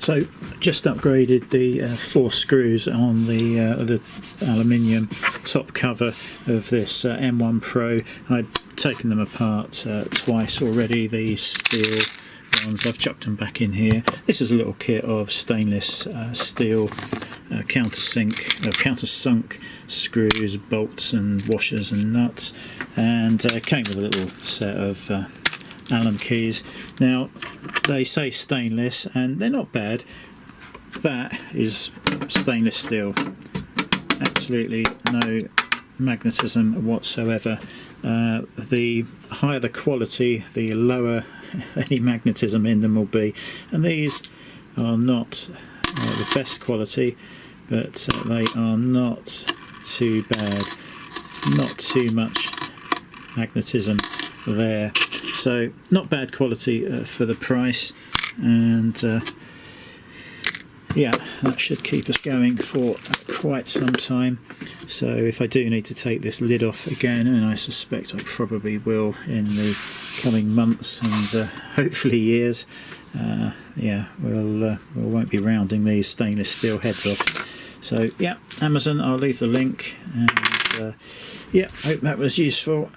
So just upgraded the 4 screws on the aluminium top cover of this M1 Pro. I'd taken them apart twice already, these steel ones. I've chucked them back in here. This is a little kit of stainless steel countersunk screws, bolts and washers and nuts, and came with a little set of Allen keys. Now they say stainless and they're not bad. That is stainless steel, absolutely no magnetism whatsoever. The higher the quality, the lower any magnetism in them will be, and these are not the best quality, but they are not too bad. It's not too much magnetism there, so not bad quality for the price, and yeah, that should keep us going for quite some time. So if I do need to take this lid off again, and I suspect I probably will in the coming months and hopefully years, yeah, we won't be rounding these stainless steel heads off. So yeah, Amazon, I'll leave the link, and yeah, hope that was useful.